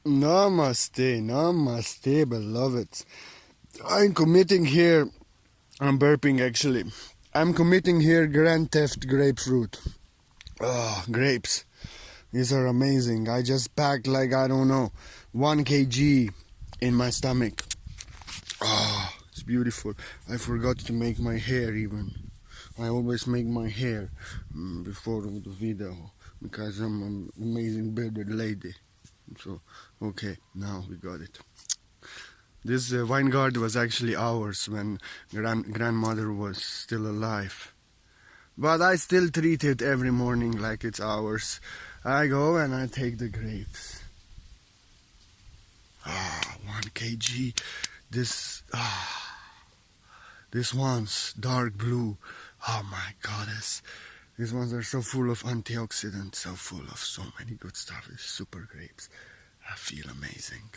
Namaste, namaste, beloveds. I'm committing here, I'm burping actually. I'm committing here Grand Theft grapefruit. Oh, grapes. These are amazing. I just packed like, I don't know, 1 kg in my stomach. Oh, it's beautiful. I forgot to make my hair even. I always make my hair before the video because I'm an amazing bearded lady. So, okay, now we got it. This vineyard was actually ours when grandmother was still alive. But I still treat it every morning like it's ours. I go and I take the grapes. 1 kg. This one's dark blue. Oh my goddess. These ones are so full of antioxidants, so full of so many good stuff. It's super grapes. I feel amazing.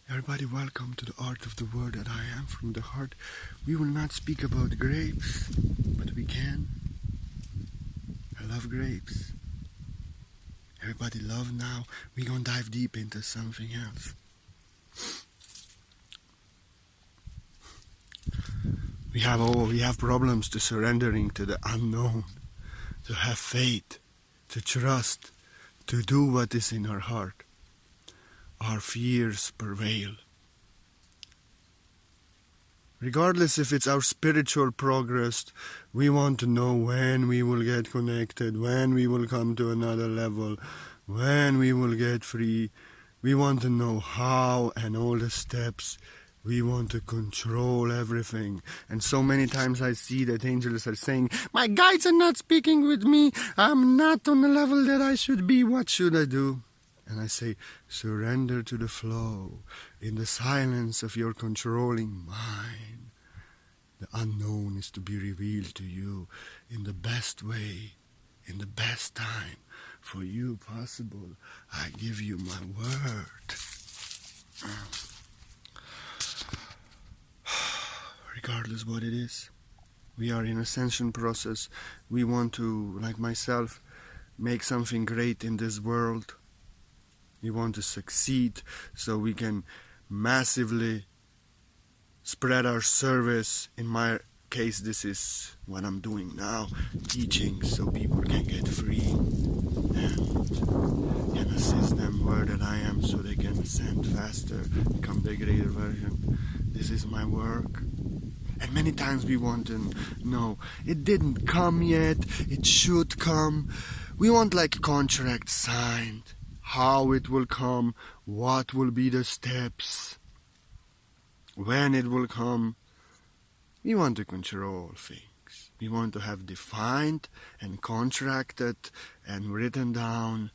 Everybody, welcome to the art of the word that I am from the heart. We will not speak about grapes, but we can. I love grapes. Everybody love now. We're gonna dive deep into something else. We have problems to surrendering to the unknown, to have faith, to trust, to do what is in our heart. Our fears prevail. Regardless if it's our spiritual progress, we want to know when we will get connected, when we will come to another level, when we will get free. We want to know how and all the steps. We want to control everything. And so many times I see that angels are saying, my guides are not speaking with me. I'm not on the level that I should be. What should I do? And I say, surrender to the flow in the silence of your controlling mind. The unknown is to be revealed to you in the best way, in the best time for you possible. I give you my word. Regardless what it is, we are in ascension process. We want to, like myself, make something great in this world. We want to succeed so we can massively spread our service. In my case, this is what I'm doing now, teaching so people can get free and can assist them where that I am so they can ascend faster, become their greater version. This is my work. And many times we want to know, it didn't come yet, it should come. We want like contract signed. How it will come, what will be the steps, when it will come. We want to control things. We want to have defined and contracted and written down,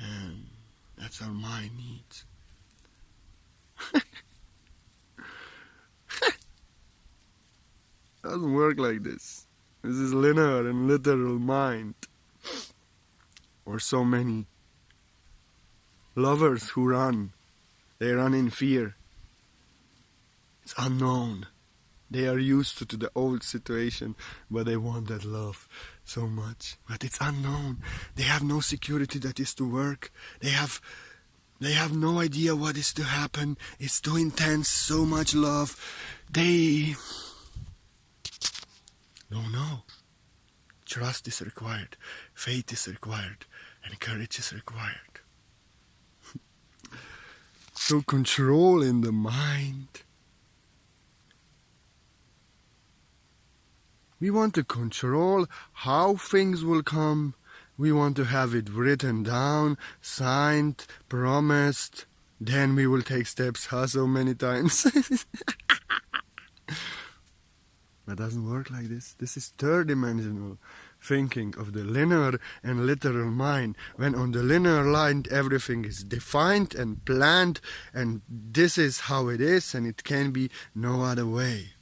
and that's our mind needs. Doesn't work like this. This is linear and literal mind. Or so many lovers who run. They run in fear. It's unknown. They are used to the old situation, but they want that love so much. But it's unknown. They have no security that is to work. They have no idea what is to happen. It's too intense, so much love. They don't know. Trust is required. Faith is required. And courage is required. So control in the mind. We want to control how things will come. We want to have it written down, signed, promised. Then we will take steps so many times. That doesn't work like this. This is third-dimensional thinking of the linear and literal mind. When on the linear line everything is defined and planned, and this is how it is, and it can be no other way.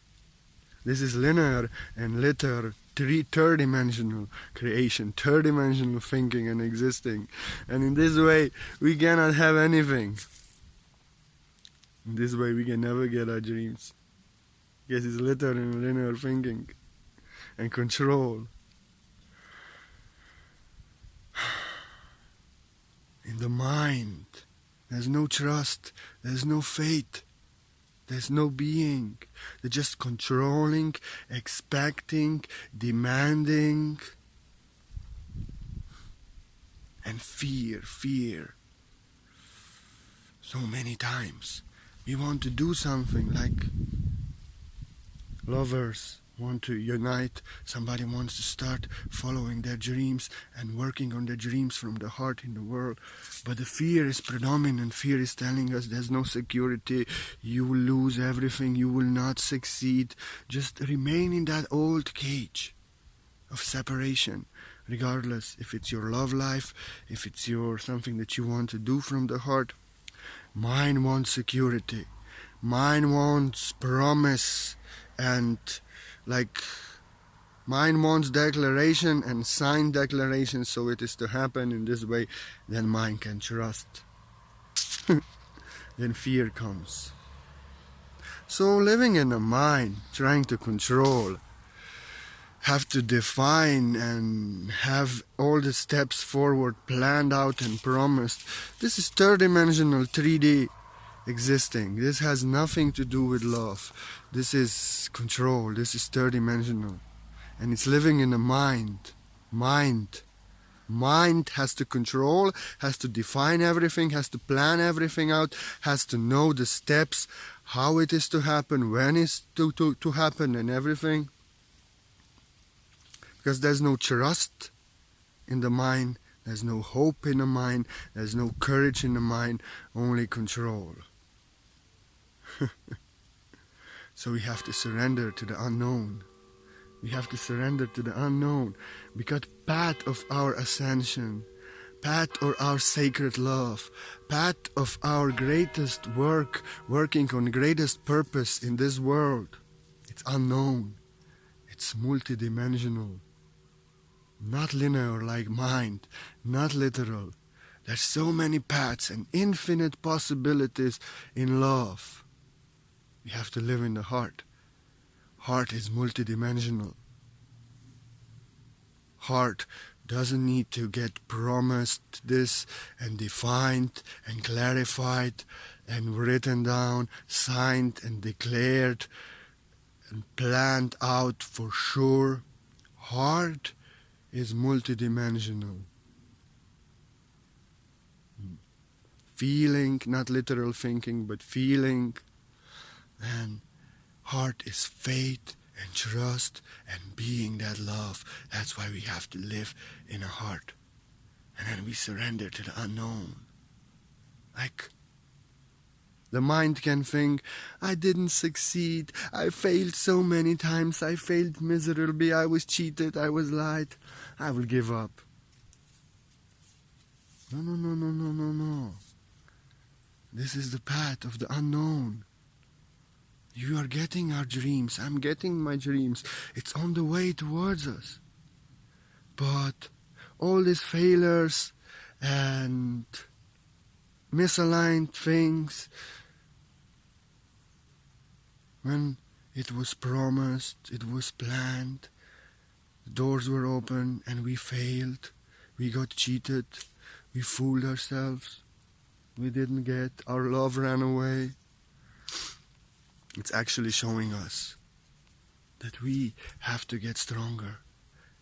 This is linear and literal, third-dimensional creation, third-dimensional thinking and existing. And in this way, we cannot have anything. In this way, we can never get our dreams. Yes, it's literal and linear thinking and control. the mind. There's no trust, there's no faith, there's no being. They're just controlling, expecting, demanding, and fear. So many times we want to do something, like lovers want to unite, somebody wants to start following their dreams and working on their dreams from the heart in the world, but the fear is predominant. Fear is telling us there's no security, you will lose everything, you will not succeed. Just remain in that old cage of separation, regardless if it's your love life, if it's your something that you want to do from the heart. Mind wants security, mind wants promise, and mind wants declaration and signed declaration, so it is to happen in this way. Then mind can trust. Then fear comes. So living in a mind, trying to control, have to define and have all the steps forward planned out and promised. This is third-dimensional 3D existing. This has nothing to do with love. This is control. This is third-dimensional. And it's living in a mind. Mind has to control, has to define everything, has to plan everything out, has to know the steps, how it is to happen, when it's to happen, and everything. Because there's no trust in the mind, there's no hope in the mind, there's no courage in the mind, only control. So we have to surrender to the unknown. We have to surrender to the unknown, because path of our ascension, path of our sacred love, path of our greatest work, working on greatest purpose in this world, it's unknown, it's multidimensional. Not linear like mind, not literal. There's so many paths and infinite possibilities in love. We have to live in the heart. Heart is multidimensional. Heart doesn't need to get promised this and defined and clarified and written down, signed and declared and planned out for sure. Heart is multidimensional. Feeling, not literal thinking, but feeling. And heart is faith and trust and being that love. That's why we have to live in a heart. And then we surrender to the unknown. Like, the mind can think, I didn't succeed, I failed so many times, I failed miserably, I was cheated, I was lied, I will give up. No. This is the path of the unknown. You are getting our dreams, I'm getting my dreams, it's on the way towards us. But all these failures and misaligned things, when it was promised, it was planned, the doors were open and we failed, we got cheated, we fooled ourselves, we didn't get, our love ran away. It's actually showing us that we have to get stronger,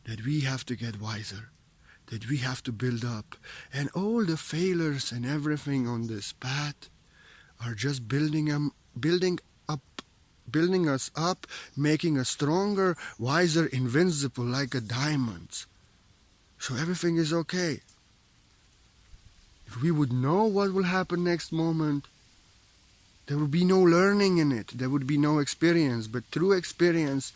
that we have to get wiser, that we have to build up. And all the failures and everything on this path are just building us up, making us stronger, wiser, invincible, like a diamond. So everything is okay. If we would know what will happen next moment, there would be no learning in it, there would be no experience. But through experience,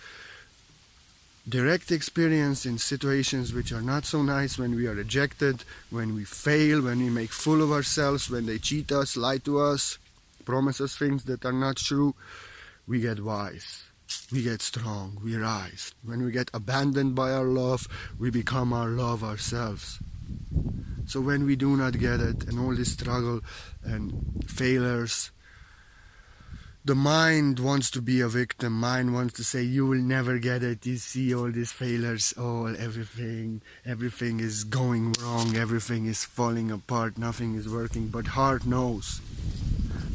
direct experience in situations which are not so nice, when we are rejected, when we fail, when we make fool of ourselves, when they cheat us, lie to us, promise us things that are not true, we get wise, we get strong, we rise. When we get abandoned by our love, we become our love ourselves. So when we do not get it, and all this struggle and failures, The mind wants to be a victim. Mind wants to say, you will never get it. You see all these failures, everything is going wrong, everything is falling apart, nothing is working. But heart knows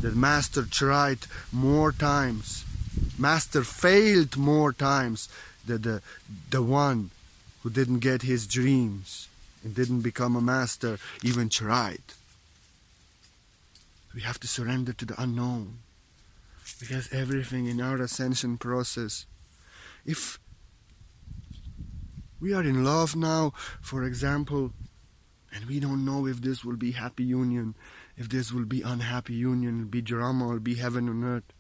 that Master tried more times. Master failed more times than the one who didn't get his dreams and didn't become a master even tried. We have to surrender to the unknown. Because everything in our ascension process, if we are in love now, for example, and we don't know if this will be happy union, if this will be unhappy union, be drama or be heaven on earth.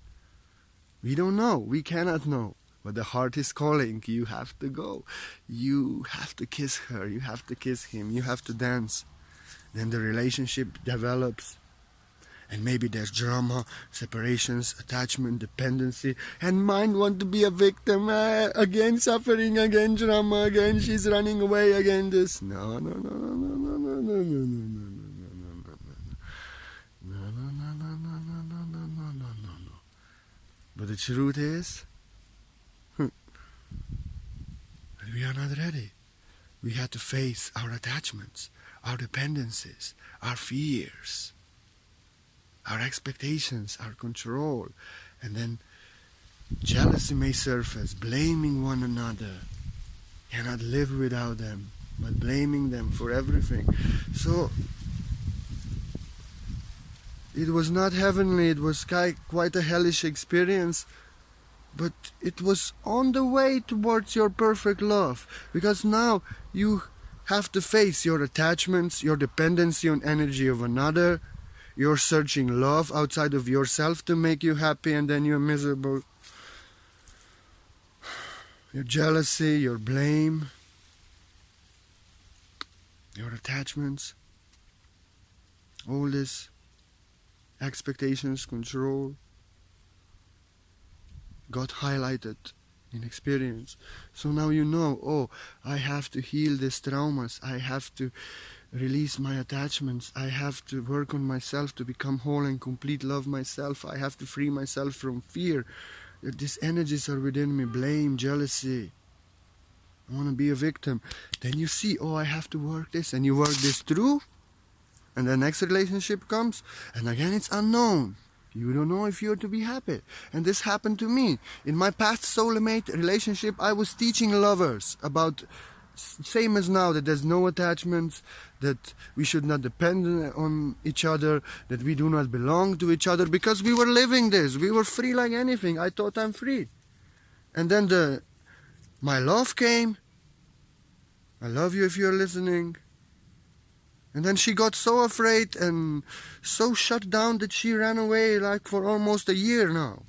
We don't know. We cannot know. But the heart is calling. You have to go. You have to kiss her. You have to kiss him. You have to dance. Then the relationship develops. And maybe there's drama, separations, attachment, dependency, and mind want to be a victim. Again suffering, again drama, again she's running away, again this. No. But the truth is, that we are not ready. We have to face our attachments, our dependencies, our fears, our expectations, our control, and then jealousy may surface, blaming one another. Cannot live without them, but blaming them for everything. So it was not heavenly, it was quite a hellish experience, but it was on the way towards your perfect love, because now you have to face your attachments, your dependency on energy of another. You're searching love outside of yourself to make you happy, and then you're miserable. Your jealousy, your blame, your attachments, all this expectations, control, got highlighted in experience. So now you know, oh, I have to heal these traumas, I have to release my attachments, I have to work on myself to become whole and complete, love myself, I have to free myself from fear. These energies are within me, blame, jealousy, I want to be a victim. Then you see, oh, I have to work this, and you work this through, and the next relationship comes, and again it's unknown. You don't know if you're to be happy. And this happened to me. In my past soulmate relationship, I was teaching lovers about, same as now, that there's no attachments, that we should not depend on each other, that we do not belong to each other, because we were living this. We were free like anything. I thought I'm free. And then my love came. I love you if you're listening. And then she got so afraid and so shut down that she ran away like for almost a year now.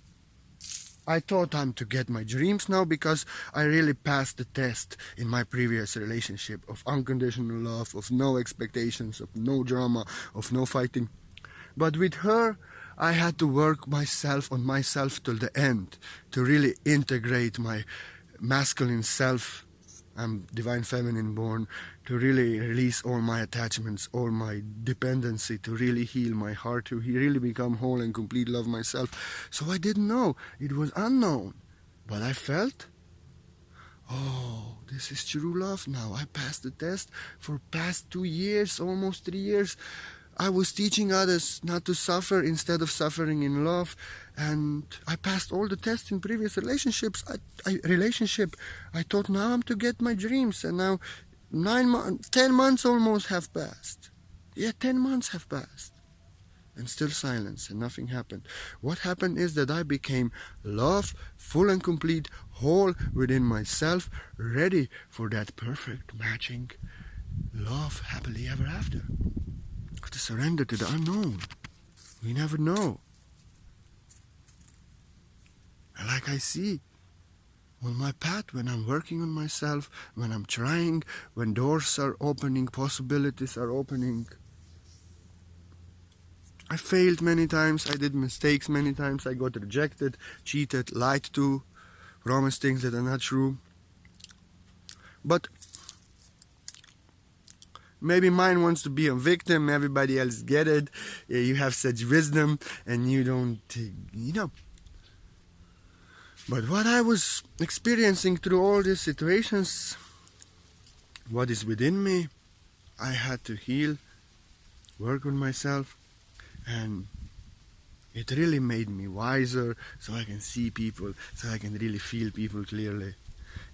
I thought I'm to get my dreams now because I really passed the test in my previous relationship of unconditional love, of no expectations, of no drama, of no fighting. But with her, I had to work on myself till the end to really integrate my masculine self. I'm divine feminine born, to really release all my attachments, all my dependency, to really heal my heart, to really become whole and complete, love myself. So I didn't know. It was unknown. But I felt, oh, this is true love now. I passed the test for past 2 years, almost 3 years. I was teaching others not to suffer instead of suffering in love, and I passed all the tests in previous relationships. I thought now I'm to get my dreams, and now 10 months almost have passed. Yeah, 10 months have passed, and still silence, and nothing happened. What happened is that I became love, full and complete, whole within myself, ready for that perfect matching love, happily ever after. To surrender to the unknown. We never know. And like I see on my path, when I'm working on myself, when I'm trying, when doors are opening, possibilities are opening. I failed many times, I did mistakes many times, I got rejected, cheated, lied to, promised things that are not true. But maybe mine wants to be a victim, everybody else get it, you have such wisdom, and you don't, But what I was experiencing through all these situations, what is within me, I had to heal, work on myself, and it really made me wiser, so I can see people, so I can really feel people clearly.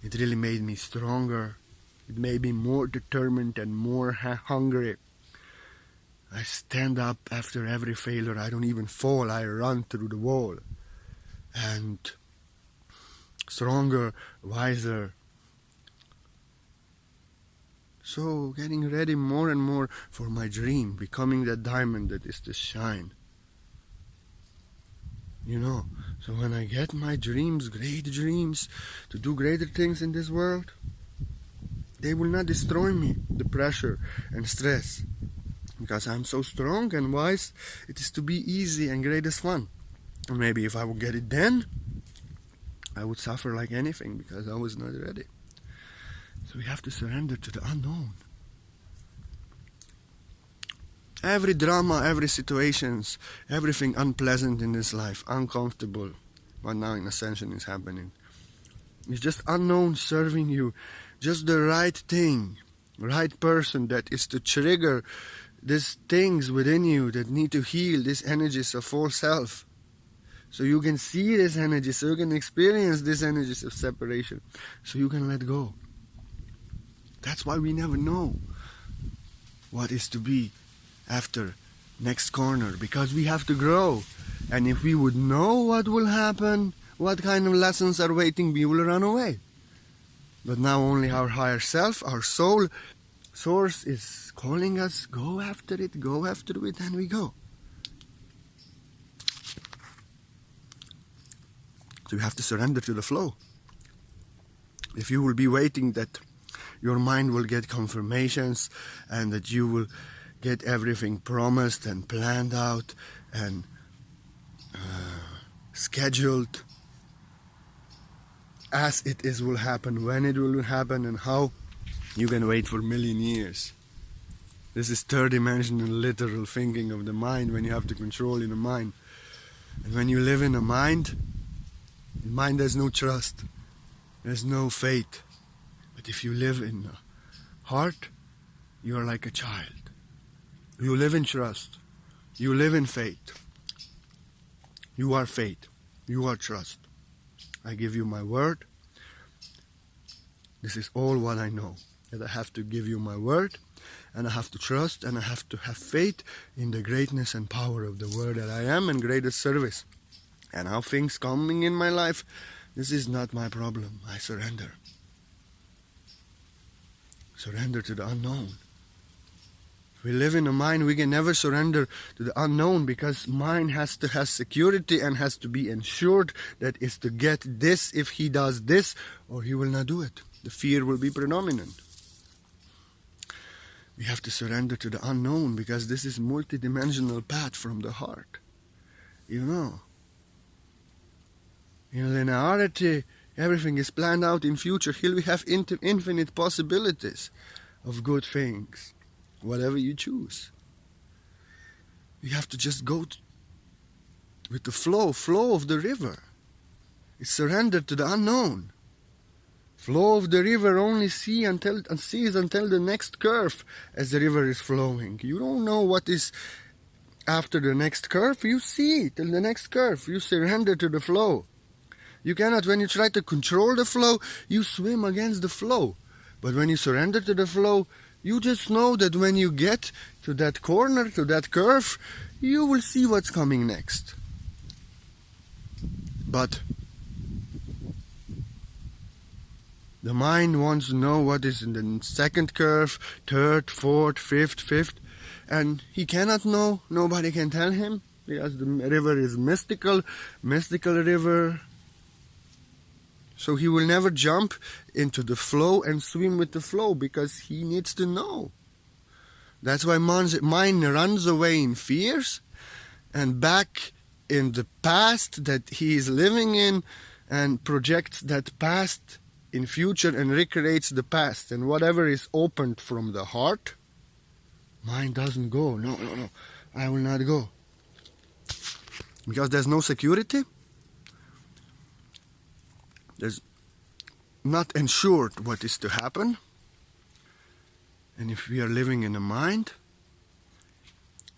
It really made me stronger. It made me more determined and more hungry. I stand up after every failure. I don't even fall. I run through the wall. And stronger, wiser. So getting ready more and more for my dream, becoming that diamond that is to shine. You know, so when I get my dreams, great dreams, to do greater things in this world, they will not destroy me, the pressure and stress. Because I'm so strong and wise, it is to be easy and great as fun. And maybe if I would get it then, I would suffer like anything because I was not ready. So we have to surrender to the unknown. Every drama, every situations, everything unpleasant in this life, uncomfortable, what now in Ascension is happening. It's just unknown serving you, just the right thing, right person that is to trigger these things within you that need to heal these energies of false self. So you can see these energies, so you can experience these energies of separation, so you can let go. That's why we never know what is to be after next corner, because we have to grow. And if we would know what will happen, what kind of lessons are waiting, we will run away. But now only our higher self, our soul, source is calling us, go after it, and we go. So you have to surrender to the flow. If you will be waiting that your mind will get confirmations and that you will get everything promised and planned out and scheduled as it is will happen, when it will happen, and how, you can wait for a million years. This is third dimensional literal thinking of the mind, when you have to control in the mind. And when you live in a mind, there's no trust, there's no faith. But if you live in the heart, you are like a child. You live in trust, you live in faith. You are faith, you are trust. I give you my word. This is all what I know. That I have to give you my word, and I have to trust, and I have to have faith in the greatness and power of the word that I am, and greatest service. And how things coming in my life, this is not my problem. I surrender. Surrender to the unknown. If we live in a mind, we can never surrender to the unknown, because mind has to have security and has to be ensured that is to get this if he does this, or he will not do it. The fear will be predominant. We have to surrender to the unknown, because this is multidimensional path from the heart. You know. In linearity, everything is planned out in future. Here we have infinite possibilities of good things. Whatever you choose. You have to just go with the flow of the river. It's surrender to the unknown. Flow of the river only sees until the next curve as the river is flowing. You don't know what is after the next curve. You see till the next curve. You surrender to the flow. You cannot, when you try to control the flow, you swim against the flow. But when you surrender to the flow, you just know that when you get to that corner, to that curve, you will see what's coming next. But the mind wants to know what is in the second curve, third, fourth, fifth, and he cannot know. Nobody can tell him, because the river is mystical river. So he will never jump into the flow and swim with the flow, because he needs to know. That's why mind runs away in fears and back in the past that he is living in, and projects that past in future and recreates the past. And whatever is opened from the heart, mind doesn't go. No, I will not go. Because there's no security. There's not ensured what is to happen. And if we are living in a mind,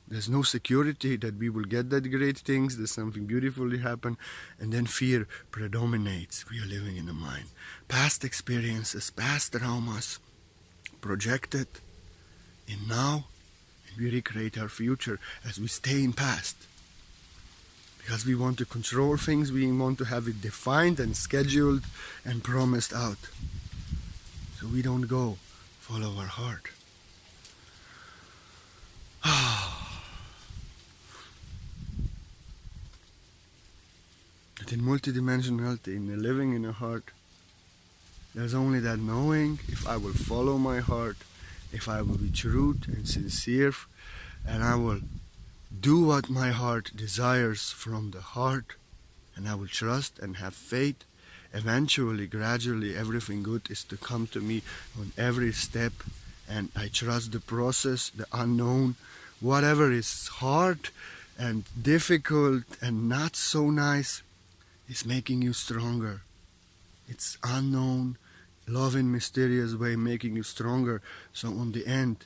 there's no security that we will get that great things, there's something beautiful to happen, and then fear predominates. We are living in a mind. Past experiences, past traumas, projected in now, and we recreate our future as we stay in past. Because we want to control things, we want to have it defined and scheduled and promised out. So we don't go follow our heart. But in multidimensionality, in living in a heart, there's only that knowing, if I will follow my heart, if I will be true and sincere, and I will do what my heart desires from the heart, and I will trust and have faith, eventually, gradually, everything good is to come to me on every step, and I trust the process, the unknown, whatever is hard and difficult and not so nice, is making you stronger. It's unknown, love in mysterious way making you stronger. So on the end,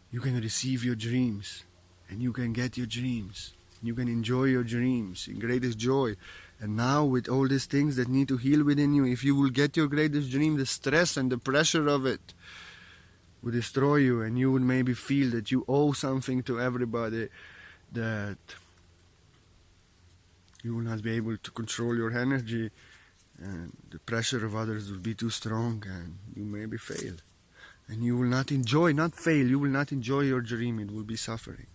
you can receive your dreams, and you can get your dreams. You can enjoy your dreams in greatest joy. And now with all these things that need to heal within you, if you will get your greatest dream, the stress and the pressure of it will destroy you, and you would maybe feel that you owe something to everybody, that you will not be able to control your energy, and the pressure of others will be too strong, and you maybe fail. And you will not enjoy, not fail, you will not enjoy your dream, it will be suffering.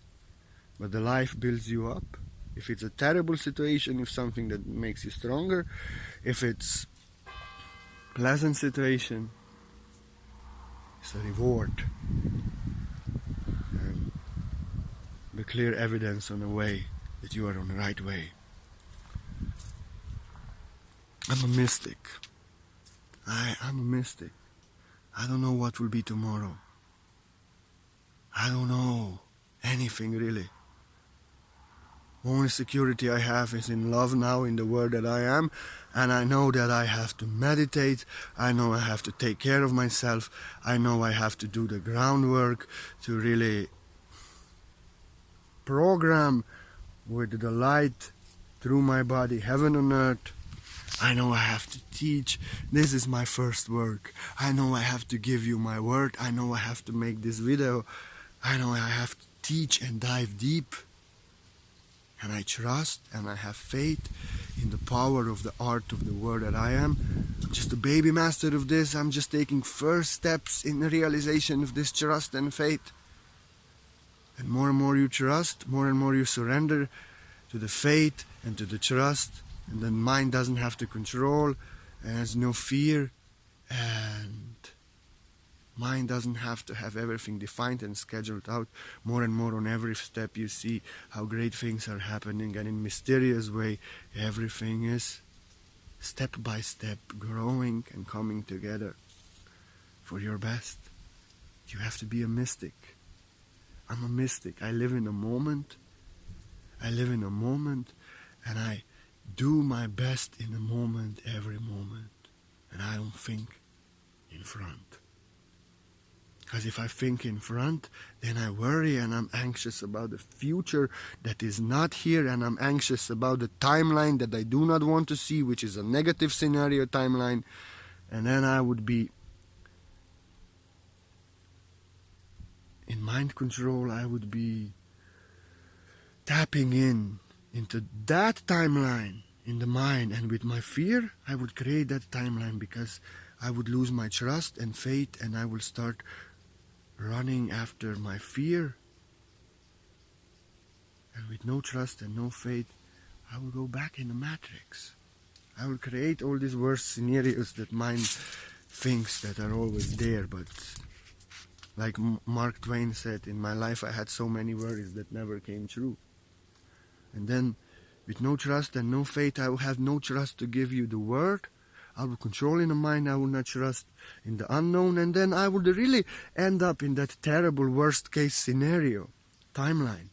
But the life builds you up. If it's a terrible situation, if something that makes you stronger, if it's pleasant situation, it's a reward. And the clear evidence on the way that you are on the right way. I'm a mystic. I'm a mystic. I don't know what will be tomorrow. I don't know anything really. Only security I have is in love now, in the world that I am, and I know that I have to meditate, I know I have to take care of myself, I know I have to do the groundwork to really program with the light through my body, heaven on earth. I know I have to teach. This is my first work. I know I have to give you my word. I know I have to make this video. I know I have to teach and dive deep. And I trust and I have faith in the power of the art of the word that I am. I'm just a baby master of this. I'm just taking first steps in the realization of this trust and faith. And more you trust, more and more you surrender to the faith and to the trust. And the mind doesn't have to control, and has no fear, and mind doesn't have to have everything defined and scheduled out. More and more on every step you see how great things are happening, and in mysterious way everything is step by step growing and coming together for your best. You have to be a mystic. I'm a mystic. I live in a moment. I live in a moment, and I do my best in a moment, every moment. And I don't think in front. Because if I think in front, then I worry and I'm anxious about the future that is not here, and I'm anxious about the timeline that I do not want to see, which is a negative scenario timeline. And then I would be in mind control. I would be tapping into that timeline in the mind, and with my fear I would create that timeline, because I would lose my trust and faith, and I will start running after my fear, and with no trust and no faith I will go back in the matrix. I will create all these worst scenarios that mind thinks that are always there, but like Mark Twain said, in my life I had so many worries that never came true. And then with no trust and no faith, I will have no trust to give you the word. I will control in the mind, I will not trust in the unknown, and then I would really end up in that terrible worst case scenario timeline.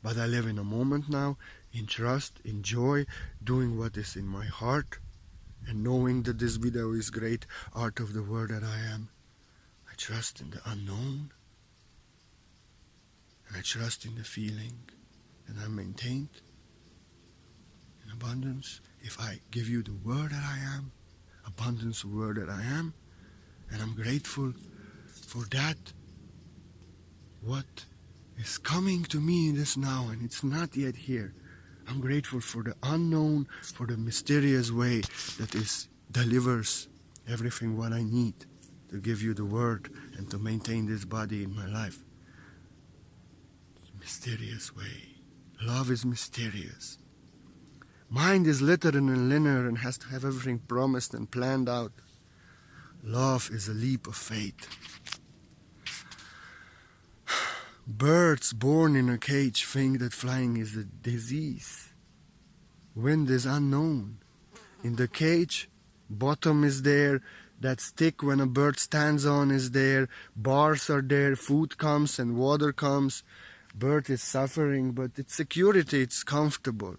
But I live in a moment now, in trust, in joy, doing what is in my heart, And knowing that this video is great art of the word that I am, I trust in the unknown, and I trust in the feeling that I'm maintained in abundance. If I give you the word that I am, abundance of word that I am, and I'm grateful for that, what is coming to me in this now, and it's not yet here. I'm grateful for the unknown, for the mysterious way that is delivers everything what I need to give you the word and to maintain this body in my life. Mysterious way. Love is mysterious. Mind is literal and linear and has to have everything promised and planned out. Love is a leap of faith. Birds born in a cage think that flying is a disease. Wind is unknown. In the cage, bottom is there, that stick when a bird stands on is there, bars are there, food comes and water comes. Bird is suffering, but it's security, it's comfortable.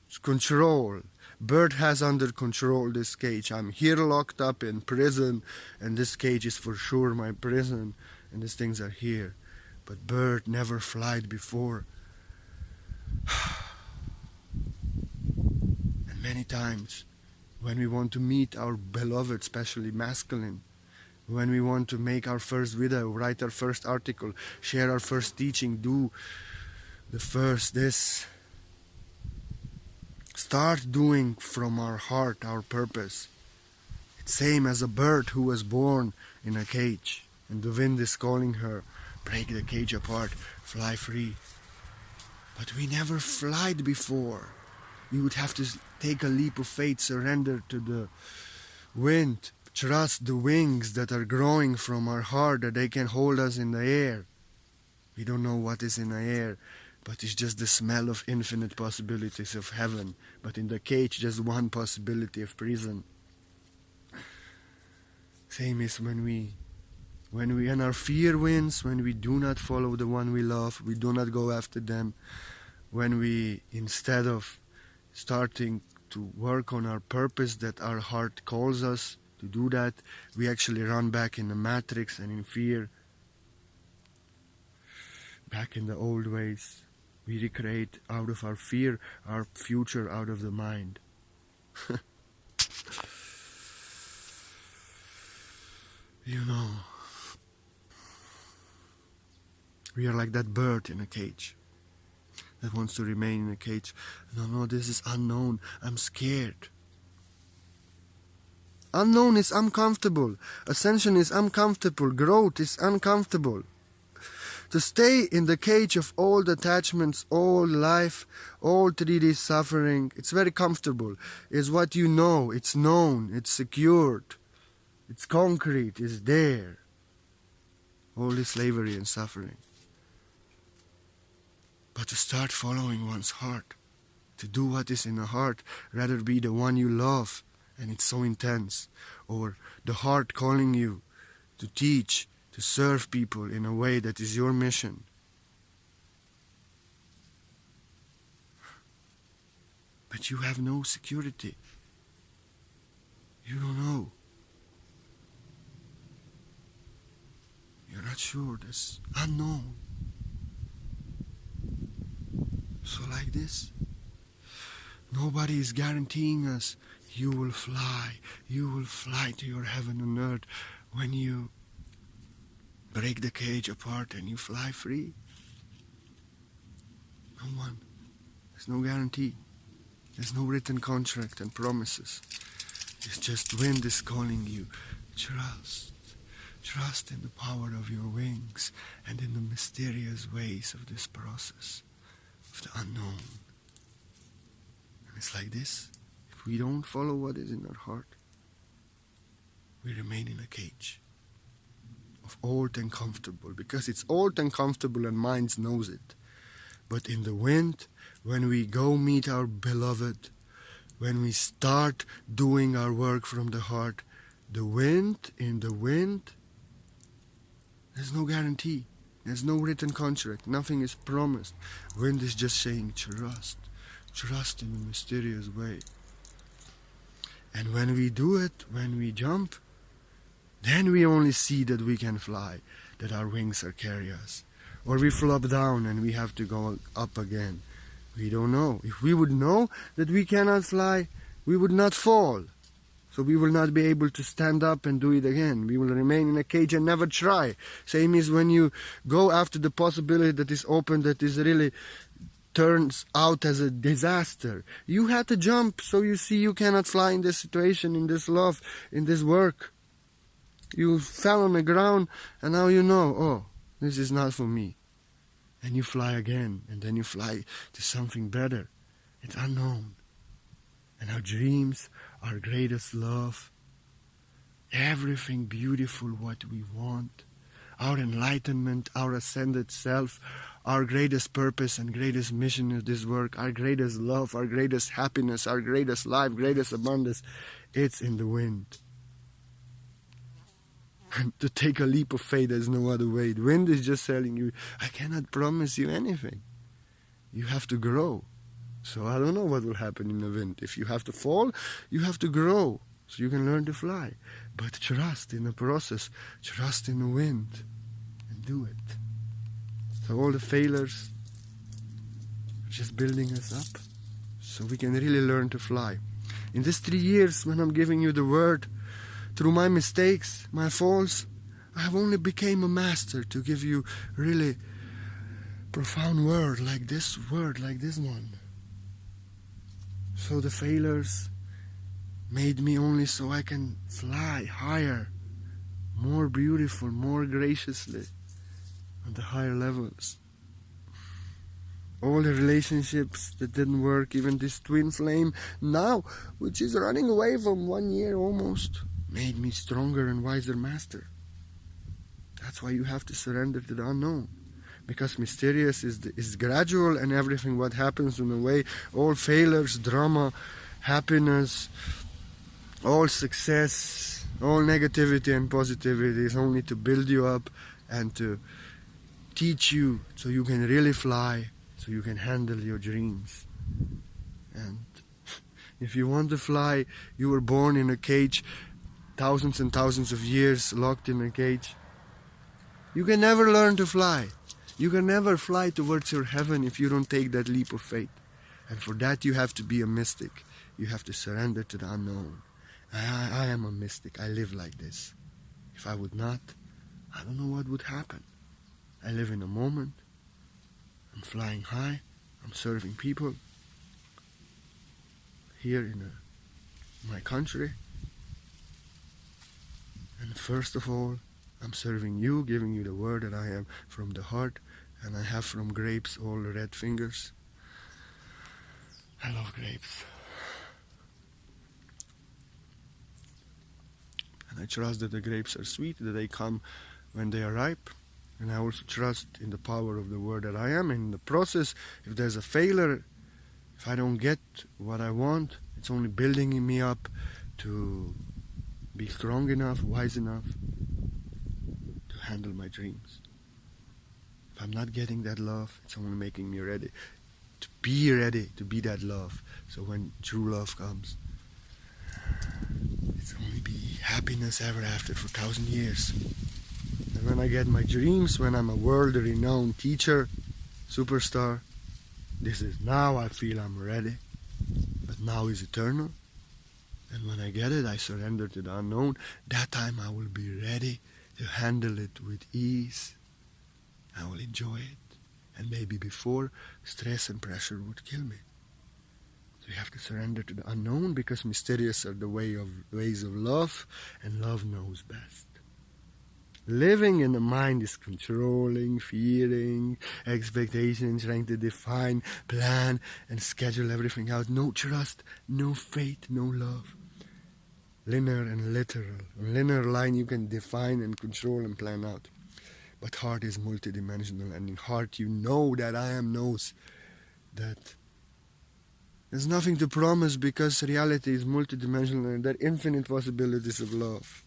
It's control. Bird has under control this cage. I'm here locked up in prison, and this cage is for sure my prison, and these things are here. But bird never flied before. And many times, when we want to meet our beloved, especially masculine, when we want to make our first video, write our first article, share our first teaching, do the first this, start doing from our heart our purpose. It's same as a bird who was born in a cage and the wind is calling her, break the cage apart, fly free. But we never flied before. We would have to take a leap of faith, surrender to the wind, trust the wings that are growing from our heart, that they can hold us in the air. We don't know what is in the air, but it's just the smell of infinite possibilities of heaven. But in the cage, just one possibility of prison. Same is when our fear wins, when we do not follow the one we love, we do not go after them, when we, instead of starting to work on our purpose that our heart calls us to do that, we actually run back in the matrix and in fear, back in the old ways. We recreate out of our fear our future out of the mind. You know, we are like that bird in a cage that wants to remain in a cage. No, this is unknown. I'm scared. Unknown is uncomfortable. Ascension is uncomfortable. Growth is uncomfortable. To stay in the cage of old attachments, old life, old 3D suffering, it's very comfortable. It's what you know. It's known. It's secured. It's concrete. It's there. All this slavery and suffering. But to start following one's heart, to do what is in the heart, rather be the one you love, and it's so intense, or the heart calling you to teach, to serve people in a way that is your mission. But you have no security. You don't know. You're not sure. That's unknown. So like this, nobody is guaranteeing us you will fly to your heaven on earth when you break the cage apart and you fly free. No one. There's no guarantee. There's no written contract and promises. It's just wind is calling you. Trust. Trust in the power of your wings and in the mysterious ways of this process of the unknown. And it's like this. If we don't follow what is in our heart, we remain in a cage of old and comfortable, because it's old and comfortable and minds knows it. But in the wind, when we go meet our beloved, when we start doing our work from the heart, in the wind, there's no guarantee. There's no written contract. Nothing is promised. Wind is just saying trust. Trust in a mysterious way. And when we do it, when we jump, then we only see that we can fly, that our wings are carry us. Or we flop down and we have to go up again. We don't know. If we would know that we cannot fly, we would not fall. So we will not be able to stand up and do it again. We will remain in a cage and never try. Same is when you go after the possibility that is open, that is really turns out as a disaster. You had to jump, so you see you cannot fly in this situation, in this love, in this work. You fell on the ground and now you know, oh, this is not for me. And you fly again, and then you fly to something better. It's unknown. And our dreams, our greatest love, everything beautiful what we want, our enlightenment, our ascended self, our greatest purpose and greatest mission of this work, our greatest love, our greatest happiness, our greatest life, greatest abundance, it's in the wind. To take a leap of faith, there's no other way. The wind is just telling you, I cannot promise you anything. You have to grow. So I don't know what will happen in the wind. If you have to fall, you have to grow so you can learn to fly. But trust in the process, trust in the wind, and do it. So all the failures are just building us up so we can really learn to fly. In these 3 years, when I'm giving you the word, through my mistakes, my faults, I have only become a master to give you really profound word like this one. So the failures made me only so I can fly higher, more beautiful, more graciously, on the higher levels. All the relationships that didn't work, even this twin flame now, which is running away from 1 year almost, made me stronger and wiser master. That's why you have to surrender to the unknown. Because mysterious is gradual, and everything what happens on the way, all failures, drama, happiness, all success, all negativity and positivity is only to build you up and to teach you so you can really fly, so you can handle your dreams. And if you want to fly, you were born in a cage, thousands and thousands of years locked in a cage. You can never learn to fly. You can never fly towards your heaven if you don't take that leap of faith. And for that you have to be a mystic. You have to surrender to the unknown. I am a mystic. I live like this. If I would not, I don't know what would happen. I live in a moment. I'm flying high. I'm serving people here in my country. And first of all, I'm serving you, giving you the word that I am from the heart, and I have from grapes all the red fingers. I love grapes. And I trust that the grapes are sweet, that they come when they are ripe. And I also trust in the power of the word that I am. In the process, if there's a failure, if I don't get what I want, it's only building me up to be strong enough, wise enough to handle my dreams. If I'm not getting that love, it's only making me ready to be that love. So when true love comes, it's only be happiness ever after for 1,000 years. And when I get my dreams, when I'm a world-renowned teacher, superstar, this is now I feel I'm ready. But now is eternal. And when I get it, I surrender to the unknown. That time I will be ready to handle it with ease. I will enjoy it. And maybe before, stress and pressure would kill me. So you have to surrender to the unknown, because mysterious are the ways of love, and love knows best. Living in the mind is controlling, fearing, expectations, trying to define, plan, and schedule everything out. No trust, no faith, no love. Linear and literal. On linear line you can define and control and plan out. But heart is multidimensional, and in heart you know that I am knows that there's nothing to promise, because reality is multidimensional and there are infinite possibilities of love.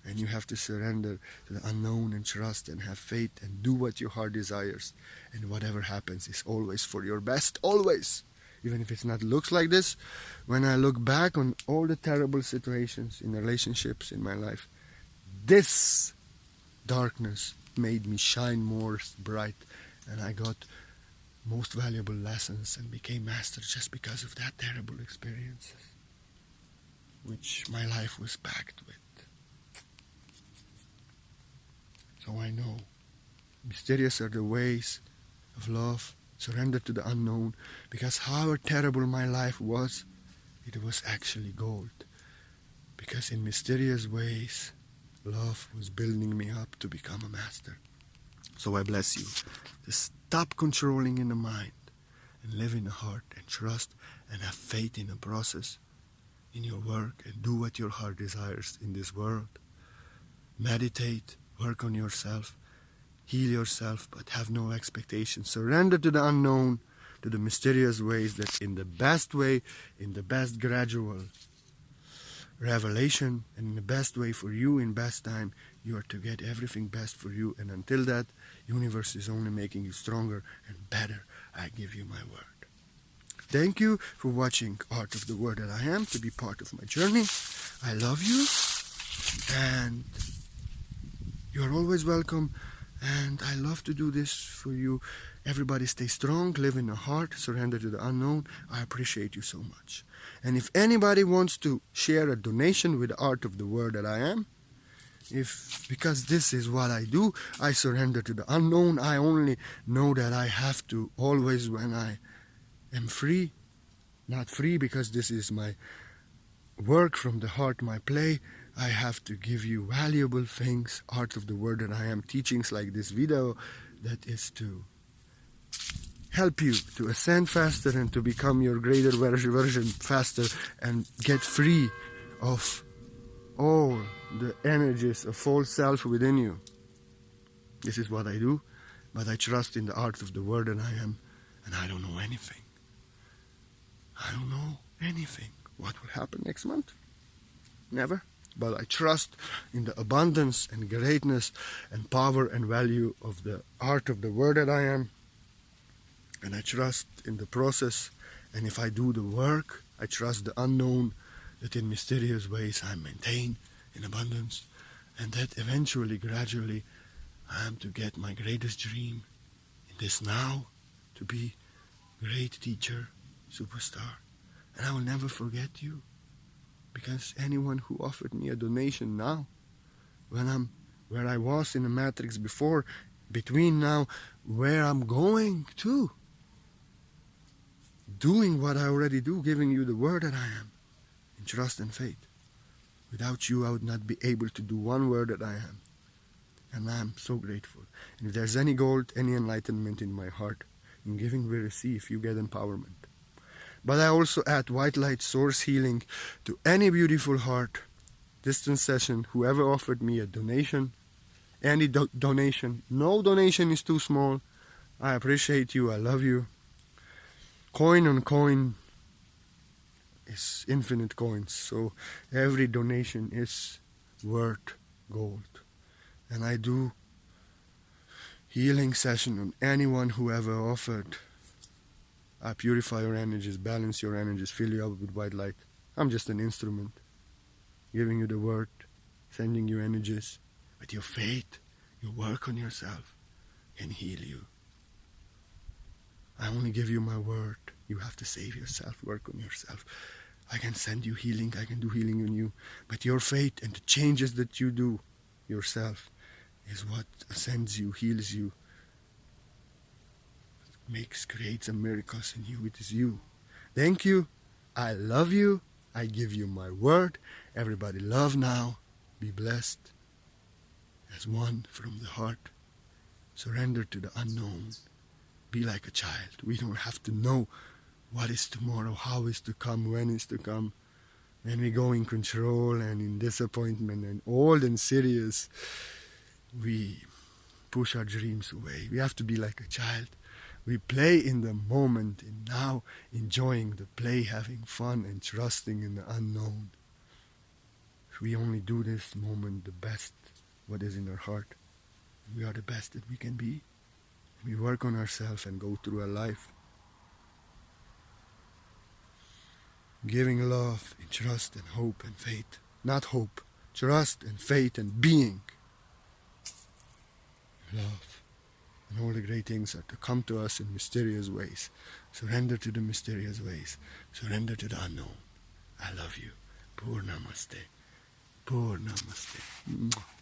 And you have to surrender to the unknown and trust and have faith and do what your heart desires. And whatever happens is always for your best, always. even if it's not looks like this. When I look back on all the terrible situations in relationships in my life, this darkness made me shine more bright, and I got most valuable lessons and became master just because of that terrible experiences, which my life was packed with. So I know mysterious are the ways of love, surrender to the unknown, because however terrible my life was, it was actually gold. Because in mysterious ways, love was building me up to become a master. So I bless you to stop controlling in the mind and live in the heart and trust and have faith in the process, in your work, and do what your heart desires in this world. Meditate, work on yourself, heal yourself, but have no expectations. Surrender to the unknown, to the mysterious ways that in the best way, in the best gradual revelation, and in the best way for you in best time, you are to get everything best for you. And until that, universe is only making you stronger and better. I give you my word. Thank you for watching Art of the Word That I Am, to be part of my journey. I love you, and you are always welcome, and I love to do this for you. Everybody stay strong, live in the heart, surrender to the unknown. I appreciate you so much. And if anybody wants to share a donation with the Art of the Word That I Am, because this is what I do, I surrender to the unknown. I only know that I have to always, when I am free, not free because this is my work from the heart, my play, I have to give you valuable things, Art of the Word That I Am, teachings like this video, that is to help you to ascend faster and to become your greater version faster and get free of all the energies of false self within you. This is what I do, but I trust in the Art of the Word That I Am, and I don't know anything. I don't know anything. What will happen next month? Never. But I trust in the abundance and greatness and power and value of the Art of the Word That I Am. And I trust in the process. And if I do the work, I trust the unknown, that in mysterious ways I maintain in abundance. And that eventually, gradually, I am to get my greatest dream in this now, to be great teacher, superstar. And I will never forget you, because anyone who offered me a donation now, when I'm where I was in the matrix before, between now, where I'm going to, doing what I already do, giving you the word that I am, in trust and faith. Without you, I would not be able to do one word that I am. And I am so grateful. And if there's any gold, any enlightenment in my heart, in giving we receive, you get empowerment. But I also add white light source healing to any beautiful heart, distance session, whoever offered me a donation, any donation. No donation is too small. I appreciate you, I love you. Coin on coin is infinite coins, so every donation is worth gold. And I do healing session on anyone who ever offered. I purify your energies, balance your energies, fill you up with white light. I'm just an instrument, giving you the word, sending you energies. With your faith, you work on yourself, and heal you. I only give you my word. You have to save yourself, work on yourself. I can send you healing, I can do healing on you. But your faith and the changes that you do yourself is what ascends you, heals you, creates a miracles in you. It is you. Thank you. I love you. I give you my word. Everybody love now. Be blessed. As one from the heart. Surrender to the unknown. Be like a child. We don't have to know what is tomorrow, how is to come, when is to come. When we go in control and in disappointment and old and serious, we push our dreams away. We have to be like a child. We play in the moment, and now enjoying the play, having fun and trusting in the unknown. If we only do this moment the best, what is in our heart, we are the best that we can be. We work on ourselves and go through our life giving love in trust and hope and faith. Not hope, trust and faith and being. Love. And all the great things are to come to us in mysterious ways. Surrender to the mysterious ways. Surrender to the unknown. I love you. Pur Namaste. Pur Namaste.